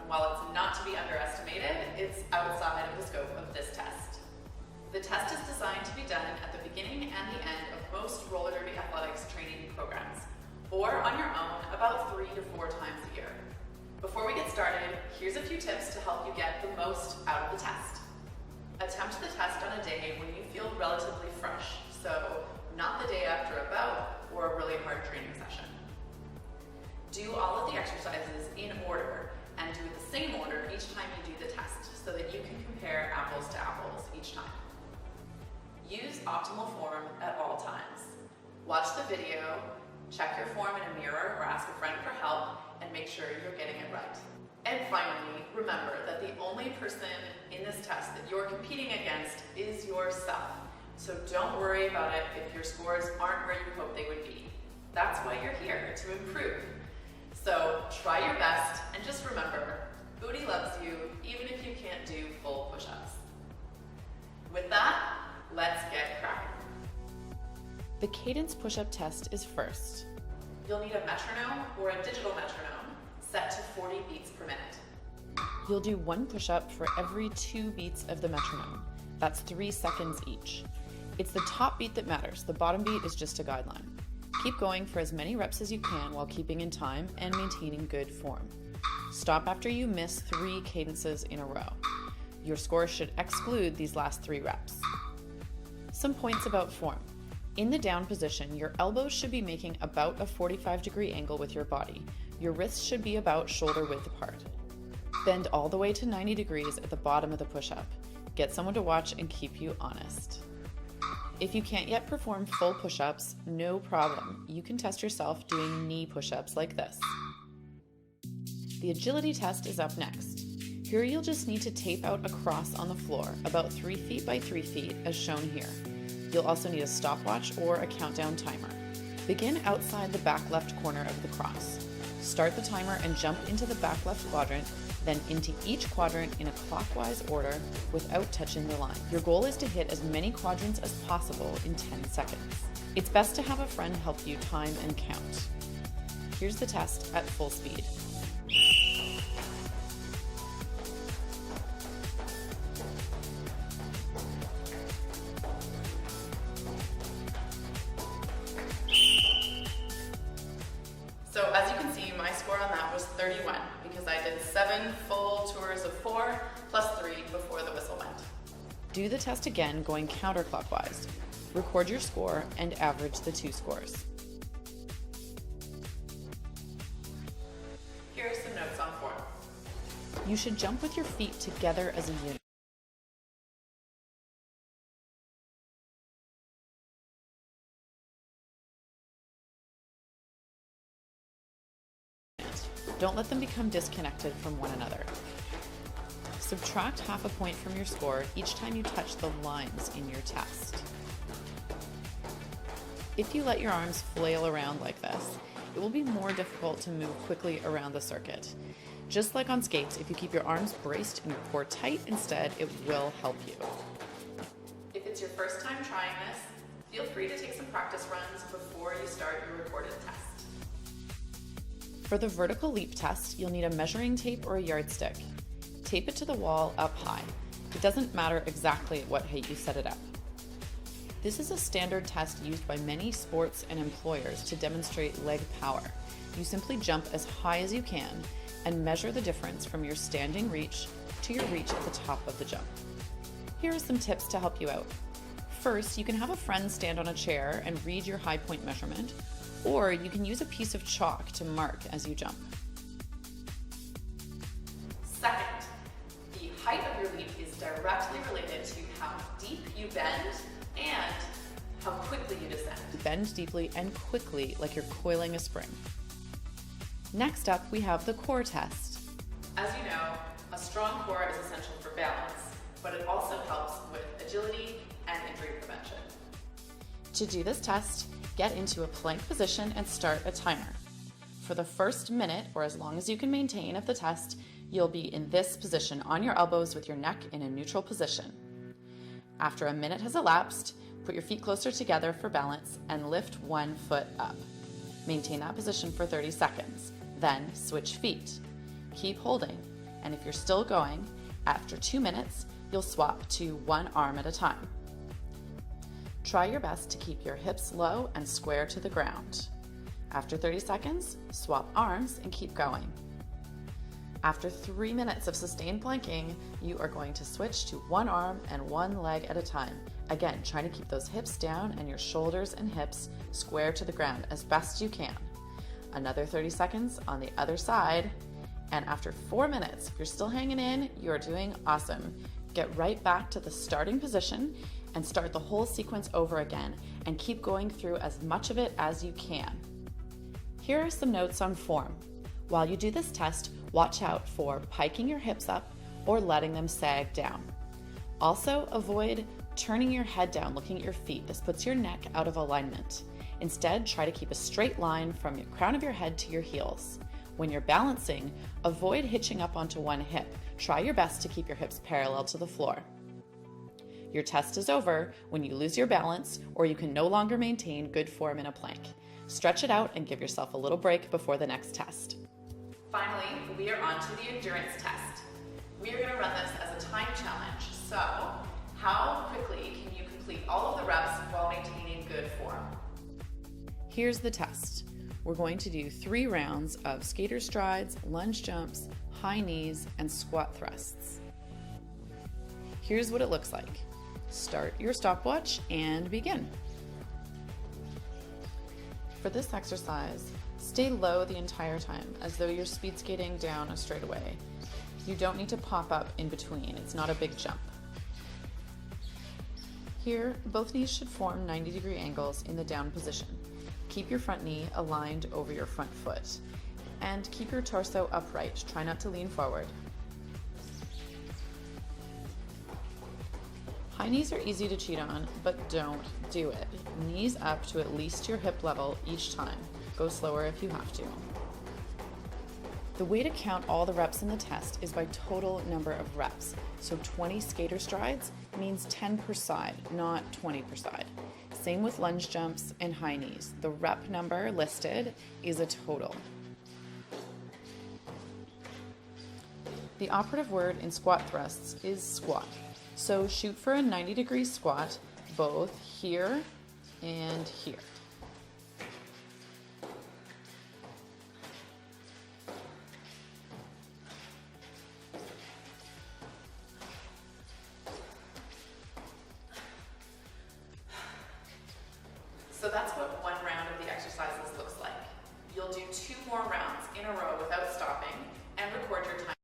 while it's not to be underestimated, it's outside of the scope of this test. The test is designed to be done at the beginning and the end of most roller derby athletics training programs, or on your own about 3 to 4 times a year. Before we get started, here's a few tips to help you get the most out of the test. Attempt the test on a day when you feel relatively fresh, so not the day after a bout or a really hard training session. Do all of the exercises in order and do the same order each time you do the test so that you can compare apples to apples each time. Use optimal form at all times. Watch the video, check your form in a mirror or ask a friend for help, and make sure you're getting it right. And finally, remember that the only person in this test that you're competing against is yourself. So don't worry about it if your scores aren't where you hope they would be. That's why you're here, to improve. So try your best and just remember, Booty loves you even if you can't do full push-ups. With that, let's get cracking. The cadence push-up test is first. You'll need a metronome or a digital metronome set to 40 beats per minute. You'll do 1 push-up for every 2 beats of the metronome. That's 3 seconds each. It's the top beat that matters. The bottom beat is just a guideline. Keep going for as many reps as you can while keeping in time and maintaining good form. Stop after you miss 3 cadences in a row. Your score should exclude these last 3 reps. Some points about form. In the down position, your elbows should be making about a 45-degree angle with your body. Your wrists should be about shoulder width apart. Bend all the way to 90 degrees at the bottom of the push-up. Get someone to watch and keep you honest. If you can't yet perform full push-ups, no problem. You can test yourself doing knee push-ups like this. The agility test is up next. Here you'll just need to tape out a cross on the floor, about 3 feet by 3 feet, as shown here. You'll also need a stopwatch or a countdown timer. Begin outside the back left corner of the cross. Start the timer and jump into the back left quadrant, then into each quadrant in a clockwise order without touching the line. Your goal is to hit as many quadrants as possible in 10 seconds. It's best to have a friend help you time and count. Here's the test at full speed. So as you can see, my score on that was 31 because I did 7 full tours of 4 plus 3 before the whistle went. Do the test again going counterclockwise. Record your score and average the 2 scores. Here are some notes on form. You should jump with your feet together as a unit. Don't let them become disconnected from one another. Subtract half a point from your score each time you touch the lines in your test. If you let your arms flail around like this, it will be more difficult to move quickly around the circuit. Just like on skates, if you keep your arms braced and your core tight instead, it will help you. If it's your first time trying this, feel free to take some practice runs before you start your recorded test. For the vertical leap test, you'll need a measuring tape or a yardstick. Tape it to the wall up high. It doesn't matter exactly at what height you set it up. This is a standard test used by many sports and employers to demonstrate leg power. You simply jump as high as you can and measure the difference from your standing reach to your reach at the top of the jump. Here are some tips to help you out. First, you can have a friend stand on a chair and read your high point measurement, or you can use a piece of chalk to mark as you jump. Second, the height of your leap is directly related to how deep you bend and how quickly you descend. Bend deeply and quickly like you're coiling a spring. Next up, we have the core test. As you know, a strong core is essential for balance, but it also helps with agility and injury prevention. To do this test, get into a plank position and start a timer. For the first minute, or as long as you can maintain of the test, you'll be in this position on your elbows with your neck in a neutral position. After a minute has elapsed, put your feet closer together for balance and lift one foot up. Maintain that position for 30 seconds. Then switch feet. Keep holding. And if you're still going, after 2 minutes, you'll swap to one arm at a time. Try your best to keep your hips low and square to the ground. After 30 seconds, swap arms and keep going. After 3 minutes of sustained planking, you are going to switch to one arm and one leg at a time. Again, trying to keep those hips down and your shoulders and hips square to the ground as best you can. Another 30 seconds on the other side. And after 4 minutes, if you're still hanging in, you're doing awesome. Get right back to the starting position and start the whole sequence over again and keep going through as much of it as you can. Here are some notes on form. While you do this test, watch out for piking your hips up or letting them sag down. Also, avoid turning your head down, looking at your feet. This puts your neck out of alignment. Instead, try to keep a straight line from the crown of your head to your heels. When you're balancing, avoid hitching up onto one hip. Try your best to keep your hips parallel to the floor. Your test is over when you lose your balance or you can no longer maintain good form in a plank. Stretch it out and give yourself a little break before the next test. Finally, we are on to the endurance test. We are going to run this as a time challenge. So, how quickly can you complete all of the reps while maintaining good form? Here's the test. We're going to do 3 rounds of skater strides, lunge jumps, high knees, and squat thrusts. Here's what it looks like. Start your stopwatch and begin. For this exercise, stay low the entire time, as though you're speed skating down a straightaway. You don't need to pop up in between, it's not a big jump. Here, both knees should form 90-degree angles in the down position. Keep your front knee aligned over your front foot, and keep your torso upright. Try not to lean forward. High knees are easy to cheat on, but don't do it. Knees up to at least your hip level each time. Go slower if you have to. The way to count all the reps in the test is by total number of reps. So 20 skater strides means 10 per side, not 20 per side. Same with lunge jumps and high knees. The rep number listed is a total. The operative word in squat thrusts is squat. So shoot for a 90-degree squat, both here and here. So that's what one round of the exercises looks like. You'll do 2 more rounds in a row without stopping and record your time.